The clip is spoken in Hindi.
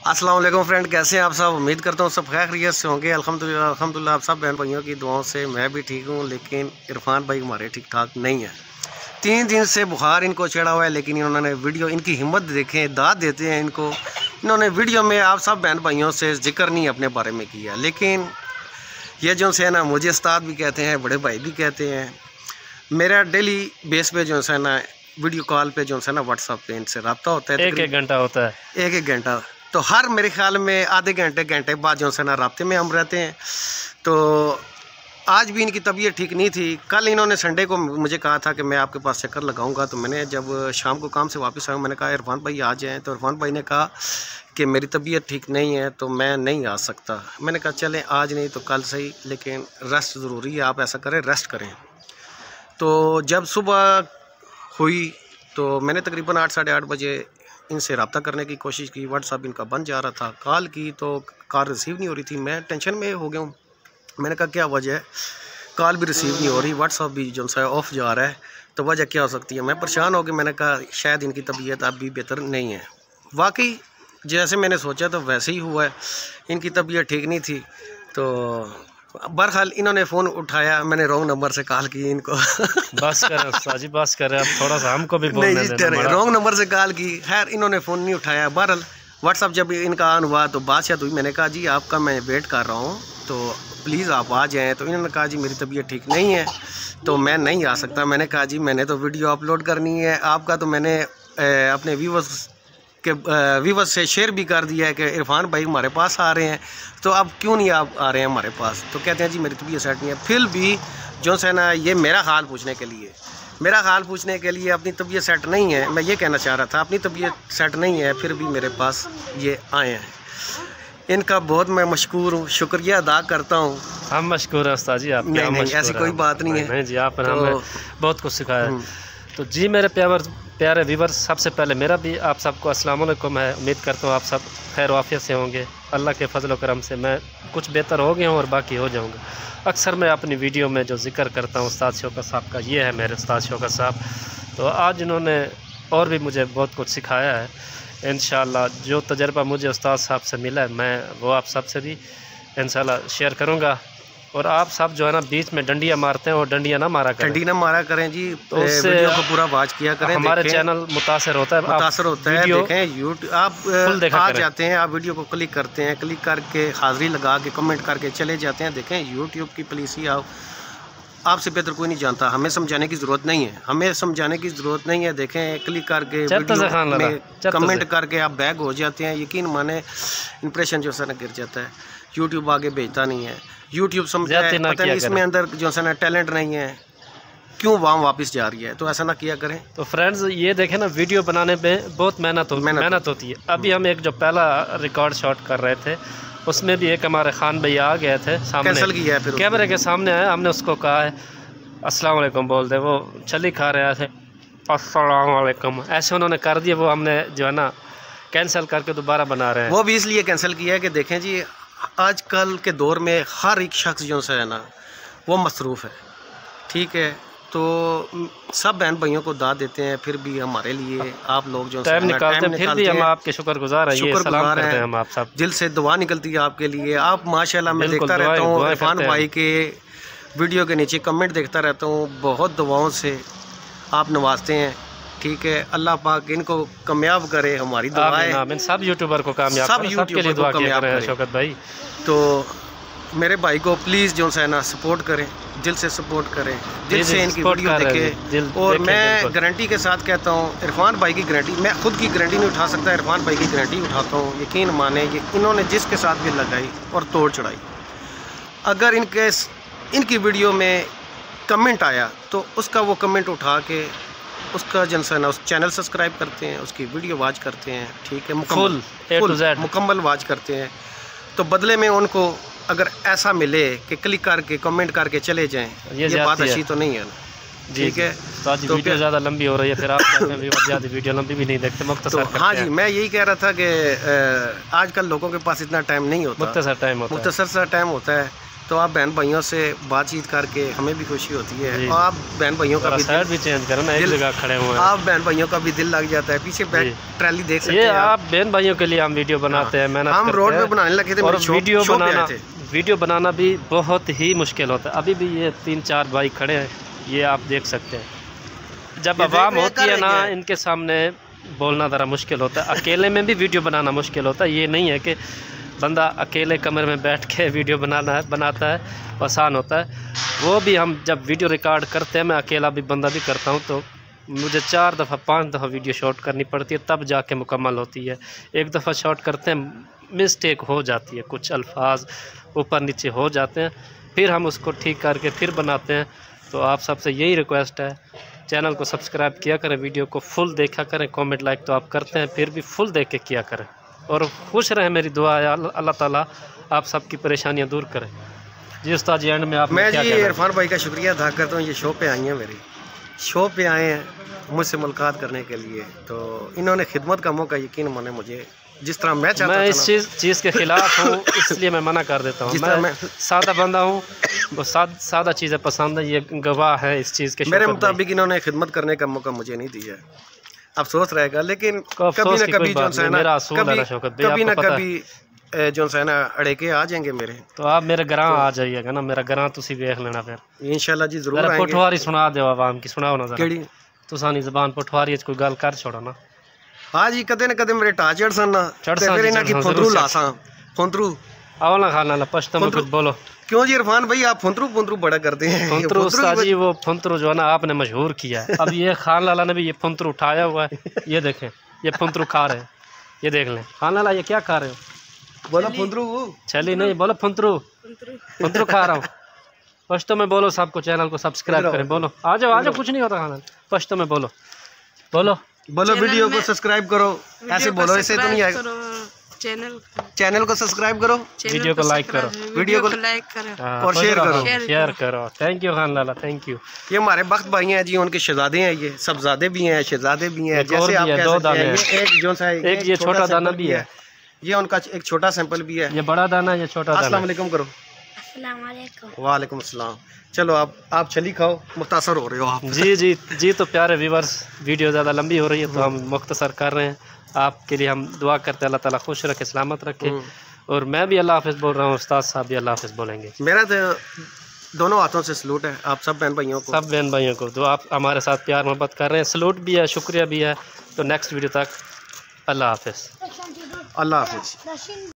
अस्सलाम वालेकुम फ्रेंड, कैसे हैं आप सब। उम्मीद करता हूँ सब खैरियत से होंगे। अल्हम्दुलिल्लाह आप सब बहन भाइयों की दुआओं से मैं भी ठीक हूँ। लेकिन इरफान भाई हमारे ठीक ठाक नहीं है। 3 दिन से बुखार इनको चढ़ा हुआ है। लेकिन इन्होंने वीडियो, इनकी हिम्मत देखें, दाद देते हैं इनको। इन्होंने वीडियो में आप सब बहन भाइयों से जिक्र नहीं अपने बारे में किया। लेकिन ये जो है ना, मुझे उस्ताद भी कहते हैं, बड़े भाई भी कहते हैं। मेरा डेली बेस पे जो है ना वीडियो कॉल पे जो है ना व्हाट्सएप पे इनसे रब्ता होता है। एक घंटा होता है, एक घंटा। तो हर मेरे ख्याल में आधे घंटे बाद जो है ना राब्ते में हम रहते हैं। तो आज भी इनकी तबीयत ठीक नहीं थी। कल इन्होंने संडे को मुझे कहा था कि मैं आपके पास चक्कर लगाऊंगा। तो मैंने जब शाम को काम से वापस आया, मैंने कहा इरफान भाई आ जाएँ। तो इरफान भाई ने कहा कि मेरी तबीयत ठीक नहीं है तो मैं नहीं आ सकता। मैंने कहा चलें आज नहीं तो कल सही, लेकिन रेस्ट ज़रूरी है। आप ऐसा करें, रेस्ट करें। तो जब सुबह हुई तो मैंने तकरीबन 8 साढ़े 8 बजे इनसे रब्ता करने की कोशिश की। व्हाट्सअप इनका बंद जा रहा था। कॉल की तो कॉल रिसीव नहीं हो रही थी। मैं टेंशन में हो गया हूँ। मैंने कहा क्या वजह है, कॉल भी रिसीव नहीं हो रही, व्हाट्सअप भी जो है ऑफ जा रहा है, तो वजह क्या हो सकती है। मैं परेशान हो गया। मैंने कहा शायद इनकी तबीयत अब भी बेहतर नहीं है। वाकई जैसे मैंने सोचा तो वैसे ही हुआ है। इनकी तबीयत ठीक नहीं थी। तो बहरहाल इन्होंने फ़ोन उठाया। मैंने रॉन्ग नंबर से कॉल की इनको। बस करें साजी, बस करें अब थोड़ा सा हमको भी बोलने देना। रॉन्ग नंबर से कॉल की, खैर इन्होंने फ़ोन नहीं उठाया। बहरहाल व्हाट्सअप जब इनका ऑन हुआ तो बातचीत हुई। मैंने कहा जी आपका मैं वेट कर रहा हूँ, तो प्लीज़ आप आ जाएँ। तो इन्होंने कहा जी मेरी तबीयत ठीक नहीं है तो मैं नहीं आ सकता। मैंने कहा जी मैंने तो वीडियो अपलोड करनी है आपका, तो मैंने अपने व्यूवर्स से शेयर भी कर दिया है कि इरफान भाई हमारे पास आ रहे हैं, तो अब क्यों नहीं आप आ रहे हैं हमारे पास। तो कहते हैं जी मेरी तबीयत सेट नहीं है। फिर भी जो है ना ये मेरा हाल पूछने के लिए अपनी तबीयत सेट नहीं है। मैं ये कहना चाह रहा था अपनी तबीयत सेट नहीं है, फिर भी मेरे पास ये आए हैं। इनका बहुत मैं मशकूर हूँ, शुक्रिया अदा करता हूँ। हम मशकूर हैं उस्ताद जी। आप नहीं ऐसी कोई बात नहीं है। नहीं जी, आपने हमें बहुत कुछ सिखाया। तो जी मेरे प्यारे व्यूवर्स, सबसे पहले मेरा भी आप सबको अस्सलाम वालेकुम है। उम्मीद करता हूँ आप सब खैर वाफियत से होंगे। अल्लाह के फजल करम से मैं कुछ बेहतर हो गया हूँ और बाकी हो जाऊँगा। अक्सर मैं अपनी वीडियो में जो जिक्र करता हूँ उस्ताद शौकत साहब का, ये है मेरे उस्ताद शौकत साहब। तो आज इन्होंने और भी मुझे बहुत कुछ सिखाया है। इंशाअल्लाह जो तजर्बा मुझे उस्ताद साहब से मिला है मैं वो आप सब से भी इंशाअल्लाह शेयर करूँगा। और आप सब जो है ना बीच में डंडियाँ मारते हैं और डंडियाँ ना मारा करें, डंडी ना मारा करें जी। तो उससे वीडियो को पूरा वाच किया करें। हमारे चैनल मुतासर होता है। देखें यूट्यूब आप आ जाते हैं, आप वीडियो को क्लिक करते हैं, क्लिक करके हाज़िरी लगा के कमेंट करके चले जाते हैं। देखें यूट्यूब की पॉलिसी आपसे बेहतर कोई नहीं जानता। हमें समझाने की ज़रूरत नहीं है। देखें क्लिक करके वीडियो में कमेंट करके आप बैग हो जाते हैं। यकीन माने इंप्रेशन जो है ना गिर जाता है। यूट्यूब आगे भेजता नहीं है। यूट्यूब समझता है पता नहीं इसमें अंदर जो है ना टैलेंट नहीं है, क्यों वहाँ वापस जा रही है। तो ऐसा ना किया करें। तो फ्रेंड्स ये देखें ना, वीडियो बनाने में बहुत मेहनत होती है। अभी हम एक जो पहला रिकॉर्ड शॉट कर रहे थे उसमें भी एक हमारे खान भैया आ गए थे सामने, कैंसिल किया है। फिर कैमरे के सामने आए, हमने उसको कहा है अस्सलाम वालेकुम बोल दे, वो चली खा रहे थे अस्सलाम वालेकुम, ऐसे उन्होंने कर दिया। वो हमने जो है ना कैंसिल करके दोबारा बना रहे हैं। वो भी इसलिए कैंसिल किया है कि देखें जी आजकल के दौर में हर एक शख्स जो है ना वो मसरूफ़ है, ठीक है। तो सब बहन भाइयों को दाद देते हैं, फिर भी हमारे लिए आप लोग जो टाइम निकालते हैं, फिर भी हम आपके शुक्रगुजार हैं। हम आप सब दिल से दुआ निकलती है आपके लिए। आप माशाल्लाह मैं देखता रहता हूँ इरफान भाई के वीडियो के नीचे कमेंट देखता रहता हूँ। बहुत दुआओं से आप नवाजते हैं, ठीक है। अल्लाह पाक इनको कामयाब करे, हमारी दुआ है। सब यूट्यूबर को कामयाब, सब यूट्यूबर को कामयाब करे शौकत भाई। तो मेरे भाई को प्लीज़ जो है ना सपोर्ट करें, दिल से सपोर्ट करें, दिल से इनकी वीडियो देखें। और मैं गारंटी के साथ कहता हूँ, इरफान भाई की गारंटी, मैं खुद की गारंटी नहीं उठा सकता, इरफान भाई की गारंटी उठाता हूँ। यकीन माने ये इन्होंने जिसके साथ भी लगाई और तोड़ चढ़ाई, अगर इनकी वीडियो में कमेंट आया तो उसका वो कमेंट उठा के उसका जनसना उस चैनल सब्सक्राइब करते हैं, उसकी वीडियो वॉच करते हैं, ठीक है। मुकम्मल वॉच करते हैं। तो बदले में उनको अगर ऐसा मिले कि क्लिक करके कमेंट करके चले जाएं, ये बात अच्छी तो नहीं है ना, ठीक है। तो वीडियो ज़्यादा लंबी हो रही है, फिर आप ज़्यादा वीडियो लंबी भी नहीं देखते, मुख्तसर। तो हाँ जी, मैं यही कह रहा था कि आजकल लोगों के पास इतना टाइम नहीं होता, मुख्तसर सा टाइम होता है। तो आप बहन भाइयों से बातचीत करके हमें भी खुशी होती है, और आप बहन भाइयों का भी साइड भी चेंज करो ना, एक जगह खड़े हुए हैं। आप बहन भाइयों का भी दिल लग जाता है। पीछे बैक ट्रैली देख सकते ये हैं आप बहन भाइयों के लिए हम वीडियो बनाते हैं, मेहनत हम रोड पे बनाने लगे थे, और वीडियो बनाना भी बहुत ही मुश्किल होता है। अभी भी ये 3-4 भाई खड़े हैं, ये आप देख सकते हैं। जब आवाम होती है ना, इनके सामने बोलना ज़रा मुश्किल होता है। अकेले में भी वीडियो बनाना मुश्किल होता है। ये नहीं है कि बंदा अकेले कमरे में बैठ के वीडियो बनाता है आसान होता है। वो भी हम जब वीडियो रिकॉर्ड करते हैं, मैं अकेला भी बंदा भी करता हूँ, तो मुझे 4 दफ़ा 5 दफ़ा वीडियो शॉट करनी पड़ती है, तब जाके मुकम्मल होती है। एक दफ़ा शॉट करते हैं, मिस्टेक हो जाती है, कुछ अल्फाज ऊपर नीचे हो जाते हैं, फिर हम उसको ठीक करके फिर बनाते हैं। तो आप सबसे यही रिक्वेस्ट है, चैनल को सब्सक्राइब किया करें, वीडियो को फुल देखा करें, कमेंट लाइक तो आप करते हैं, फिर भी फुल देख के किया करें, और खुश रहें। मेरी दुआ है अल्लाह ताला आप सबकी परेशानियां दूर करें। जी उस्ताद जी, एंड में आप मैं जी इरफान भाई का शुक्रिया अदा करता हूँ। ये शो पे आई हैं, मेरी शो पे आए हैं मुझसे मुलाकात करने के लिए, तो इन्होंने खिदमत का मौका यकीन माने मुझे, जिस तरह मैं चाहता मैं इस चीज़ के खिलाफ हूँ, इसलिए मैं मना कर देता हूँ। मैं सादा बंदा हूँ, वो सादा चीज़ें पसंद है, ये गवाह है इस चीज़ के। मेरे मुताबिक इन्होंने खिदमत करने का मौका मुझे नहीं दिया, अफसोस रहेगा, लेकिन कभी ना कभी जो है कभी जो है ना अड़ेके आ जाएंगे मेरे। तो आप मेरे ग्रां आ जाइएगा ना, मेरा ग्रां तुसी देख लेना फिर इंशाल्लाह जी जरूर आएंगे। पठवारी सुना दो आवाम की, सुनाओ ना जरा तुसानी ज़बान पठवारी कोई गल कर छोड़ो ना। हाँ जी, कदे न कदे मेरे टा चढ़ ना, फिर इन्हां की फुंदरू लासा फुंदरू आओ ना खाना ना पश्तो में कुछ बोलो। क्यों जी इरफान भाई, आप फुंदरू बड़ा करते हैं। फुंदरू जी, वो फुंदरू जो है ना आपने मशहूर किया है। अब ये खान लाला ने भी ये फुंदरू उठाया हुआ है, ये देखें, ये फुंदरू खा रहे हैं, ये देख लें। खान लाला ये क्या खा रहे हो? बोलो फुंदरू। चली नहीं, बोलो फुंदरू खा रहा हूँ। पश्तो में बोलो, सबको चैनल को सब्सक्राइब करें, बोलो आ जाओ कुछ नहीं होता खाना। पश्तो में बोलो वीडियो को सब्सक्राइब करो, ऐसे बोलो, ऐसे तो नहीं आएगा। चैनल को सब्सक्राइब करो, वीडियो को लाइक करो, वीडियो को लाइक करो और शेयर करो। Thank you Khan Lala, thank you. ये हमारे बख्त भाई हैं जी, उनके शहजादे हैं, ये सबजादे भी हैं, शहजादे भी हैं, जैसे आप कह सकते हैं। एक जो सा एक ये छोटा दाना भी है, ये उनका एक छोटा सैंपल भी है। ये बड़ा दाना, ये छोटा दाना। अस्सलाम वालेकुम करो। वालेकुम अस्सलाम। चलो आप चली खाओ, मुख्तसर हो रहे हो आप। जी तो प्यारे व्यूवर्स, वीडियो ज़्यादा लंबी हो रही है तो हम मुख्तसर कर रहे हैं। आपके लिए हम दुआ करते हैं, अल्लाह ताला खुश रखे, सलामत रखे, और मैं भी अल्लाह हाफिज़ बोल रहा हूँ, उस्ताद साहब भी अल्लाह हाफिज़ बोलेंगे। मेरा तो दोनों हाथों से सलूट है आप सब बहन भाइयों को, जो आप हमारे साथ प्यार मोहब्बत कर रहे हैं, सलूट भी है, शुक्रिया भी है। तो नेक्स्ट वीडियो तक अल्लाह हाफिज़। अल्लाह हाफिज़।